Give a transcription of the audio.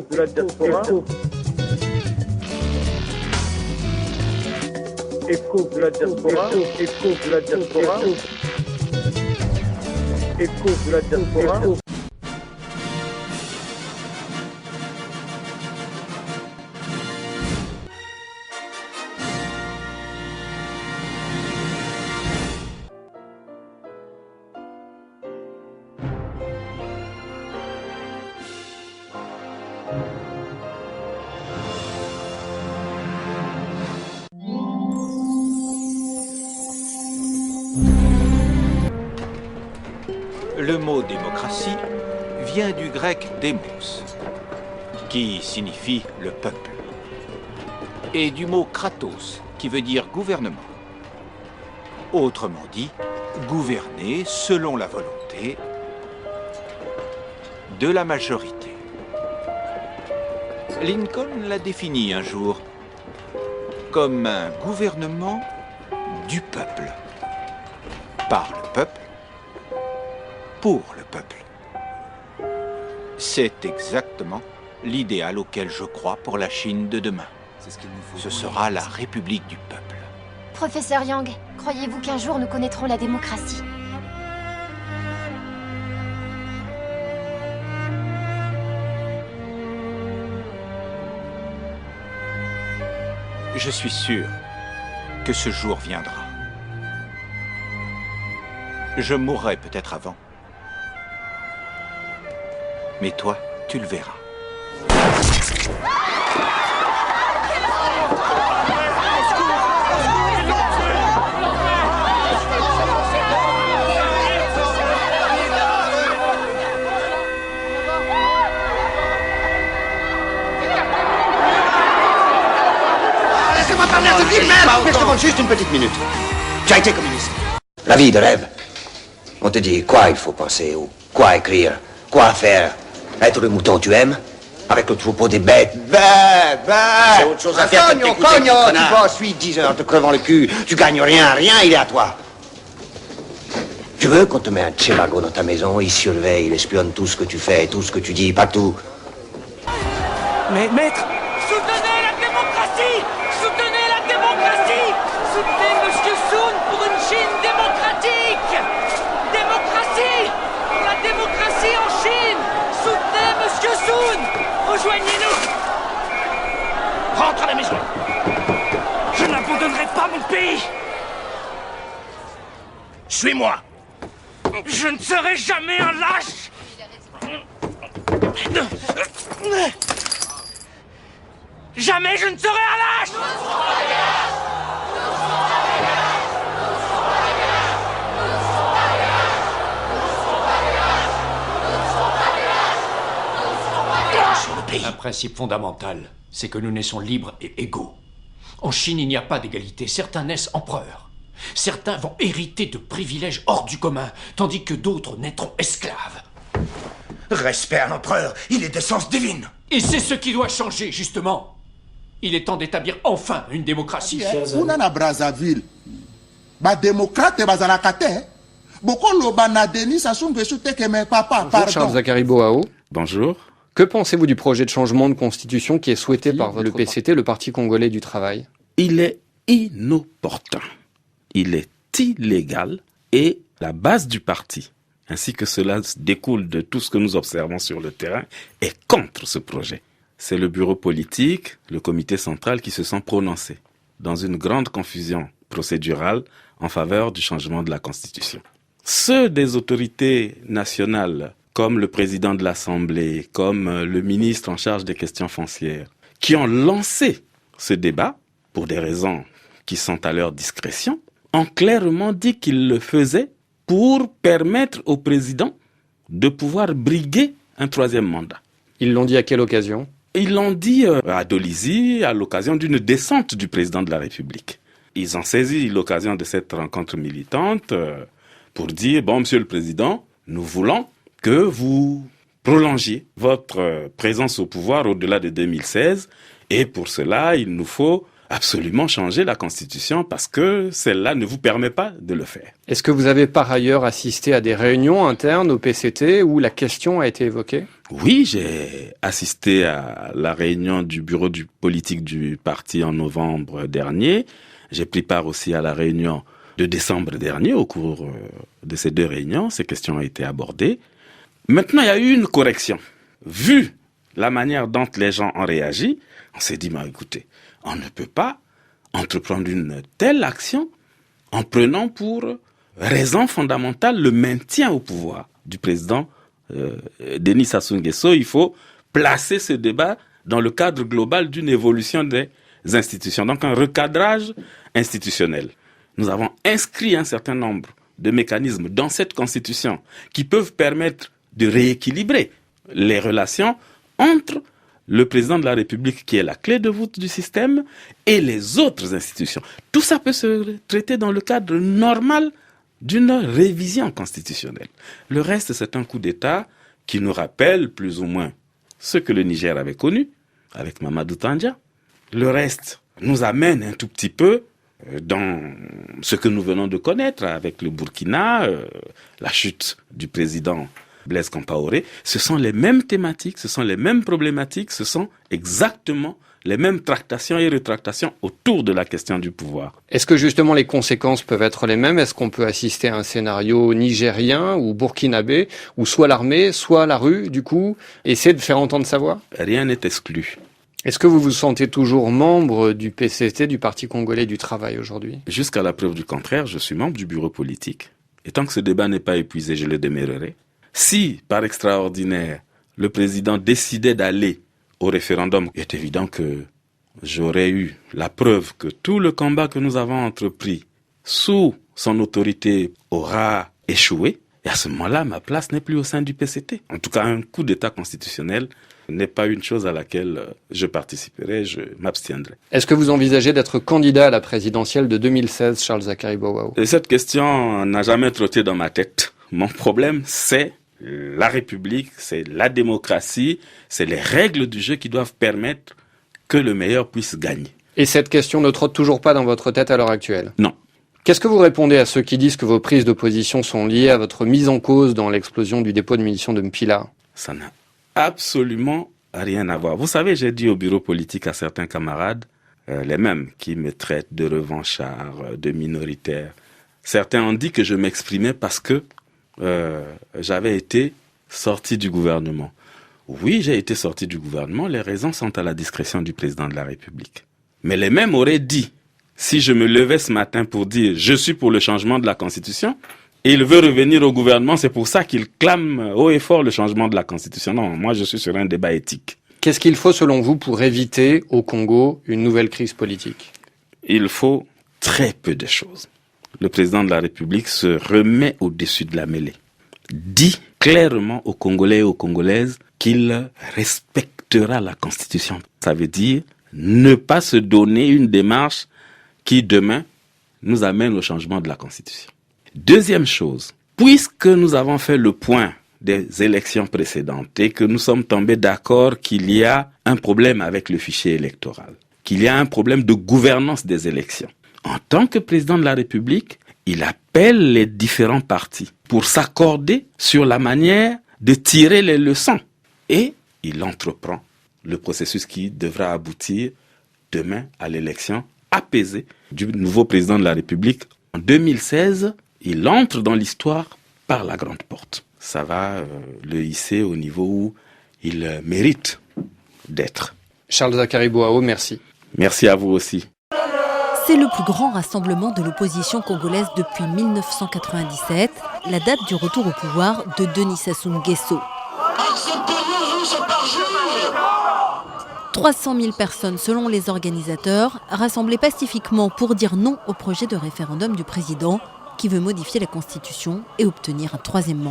de la diaspora. Écho de la diaspora. Écho de la diaspora. Écho de la diaspora. Le mot démocratie vient du grec démos, qui signifie le peuple, et du mot kratos, qui veut dire gouvernement. Autrement dit, gouverner selon la volonté de la majorité. Lincoln l'a défini un jour comme un gouvernement du peuple, par le peuple, pour le peuple. C'est exactement l'idéal auquel je crois pour la Chine de demain. Ce sera la République du peuple. Professeur Yang, croyez-vous qu'un jour nous connaîtrons la démocratie? Je suis sûr que ce jour viendra. Je mourrai peut-être avant. Mais toi, tu le verras. Laissez-moi parler à ce type, merde! Mais je demande juste une petite minute. Tu as été communiste. La vie de rêve. On te dit quoi il faut penser, ou quoi écrire, quoi faire. Être le mouton tu aimes, avec le troupeau des bêtes. C'est autre chose à faire que t'écouter, tu bosses 8-10 heures te crevant le cul, tu gagnes rien, il est à toi. Tu veux qu'on te mette un tchélago dans ta maison, il surveille, il espionne tout ce que tu fais, tout ce que tu dis, pas tout. Mais maître, soutenez la démocratie! Soutenez la démocratie! Soutenez Monsieur Sun pour une Chine démocratique! Démocratie! Pour la démocratie en Chine! Soutenez Monsieur Sun! Rejoignez-nous! Rentre à la maison! Je n'abandonnerai pas mon pays! Suis-moi! Je ne serai jamais un lâche! Jamais je ne serai un lâche! Un principe fondamental, c'est que nous naissons libres et égaux. En Chine, il n'y a pas d'égalité. Certains naissent empereurs. Certains vont hériter de privilèges hors du commun, tandis que d'autres naîtront esclaves. Respect à l'empereur, il est d'essence divine. Et c'est ce qui doit changer, justement. Il est temps d'établir enfin une démocratie. Unana Brazzaville, ba démocrate bazalakate. Bokolo bana Denis Sassou Nguesso tekeme papa. Bonjour Charles-Zachary Boao. Bonjour. Que pensez-vous du projet de changement de constitution qui est souhaité par le PCT, le Parti congolais du travail? Il est inopportun. Il est illégal et la base du parti, ainsi que cela découle de tout ce que nous observons sur le terrain, est contre ce projet. C'est le bureau politique, le comité central qui se sont prononcés dans une grande confusion procédurale en faveur du changement de la Constitution. Ceux des autorités nationales, comme le président de l'Assemblée, comme le ministre en charge des questions foncières, qui ont lancé ce débat, pour des raisons qui sont à leur discrétion, ont clairement dit qu'ils le faisaient pour permettre au président de pouvoir briguer un troisième mandat. Ils l'ont dit à quelle occasion? Ils l'ont dit à Dolizy, à l'occasion d'une descente du président de la République. Ils ont saisi l'occasion de cette rencontre militante pour dire, bon, Monsieur le Président, nous voulons que vous prolongiez votre présence au pouvoir au-delà de 2016 et pour cela, il nous faut absolument changer la Constitution parce que celle-là ne vous permet pas de le faire. Est-ce que vous avez par ailleurs assisté à des réunions internes au PCT où la question a été évoquée? Oui, j'ai assisté à la réunion du bureau politique du parti en novembre dernier. J'ai pris part aussi à la réunion de décembre dernier. Au cours de ces 2 réunions, ces questions ont été abordées. Maintenant, il y a eu une correction. Vu la manière dont les gens ont réagi, on s'est dit, écoutez, on ne peut pas entreprendre une telle action en prenant pour raison fondamentale le maintien au pouvoir du président Denis Sassou Nguesso. Il faut placer ce débat dans le cadre global d'une évolution des institutions, donc un recadrage institutionnel. Nous avons inscrit un certain nombre de mécanismes dans cette Constitution qui peuvent permettre de rééquilibrer les relations entre le président de la République, qui est la clé de voûte du système, et les autres institutions. Tout ça peut se traiter dans le cadre normal d'une révision constitutionnelle. Le reste, c'est un coup d'État qui nous rappelle plus ou moins ce que le Niger avait connu avec Mamadou Tandja. Le reste nous amène un tout petit peu dans ce que nous venons de connaître avec le Burkina, la chute du président Blaise Compaoré. Ce sont les mêmes thématiques, ce sont les mêmes problématiques, ce sont exactement les mêmes tractations et rétractations autour de la question du pouvoir. Est-ce que justement les conséquences peuvent être les mêmes? Est-ce qu'on peut assister à un scénario nigérien ou burkinabé, où soit l'armée, soit la rue, du coup, essaie de faire entendre sa voix? Rien n'est exclu. Est-ce que vous vous sentez toujours membre du PCT, du Parti congolais du travail aujourd'hui? Jusqu'à la preuve du contraire, je suis membre du bureau politique. Et tant que ce débat n'est pas épuisé, je le demeurerai. Si, par extraordinaire, le président décidait d'aller au référendum, il est évident que j'aurais eu la preuve que tout le combat que nous avons entrepris sous son autorité aura échoué. Et à ce moment-là, ma place n'est plus au sein du PCT. En tout cas, un coup d'État constitutionnel n'est pas une chose à laquelle je participerai, je m'abstiendrai. Est-ce que vous envisagez d'être candidat à la présidentielle de 2016, Charles Zakary Bouaou? Cette question n'a jamais trotté dans ma tête. Mon problème, c'est la République, c'est la démocratie, c'est les règles du jeu qui doivent permettre que le meilleur puisse gagner. Et cette question ne trotte toujours pas dans votre tête à l'heure actuelle? Non. Qu'est-ce que vous répondez à ceux qui disent que vos prises de position sont liées à votre mise en cause dans l'explosion du dépôt de munitions de Mpila? Ça n'a absolument rien à voir. Vous savez, j'ai dit au bureau politique à certains camarades, les mêmes qui me traitent de revanchard, de minoritaire. Certains ont dit que je m'exprimais parce que j'avais été sorti du gouvernement. Oui, j'ai été sorti du gouvernement, les raisons sont à la discrétion du président de la République. Mais les mêmes auraient dit, si je me levais ce matin pour dire je suis pour le changement de la Constitution, et il veut revenir au gouvernement, c'est pour ça qu'il clame haut et fort le changement de la Constitution. Non, moi je suis sur un débat éthique. Qu'est-ce qu'il faut selon vous pour éviter au Congo une nouvelle crise politique? Il faut très peu de choses. Le président de la République se remet au-dessus de la mêlée. Dit clairement aux Congolais et aux Congolaises qu'il respectera la Constitution. Ça veut dire ne pas se donner une démarche qui demain nous amène au changement de la Constitution. Deuxième chose, puisque nous avons fait le point des élections précédentes et que nous sommes tombés d'accord qu'il y a un problème avec le fichier électoral, qu'il y a un problème de gouvernance des élections, en tant que président de la République, il appelle les différents partis pour s'accorder sur la manière de tirer les leçons. Et il entreprend le processus qui devra aboutir demain à l'élection apaisée du nouveau président de la République. En 2016, il entre dans l'histoire par la grande porte. Ça va le hisser au niveau où il mérite d'être. Charles Zakary Bouaou, merci. Merci à vous aussi. C'est le plus grand rassemblement de l'opposition congolaise depuis 1997, la date du retour au pouvoir de Denis Sassou Nguesso. 300 000 personnes selon les organisateurs, rassemblées pacifiquement pour dire non au projet de référendum du président qui veut modifier la Constitution et obtenir un troisième mandat.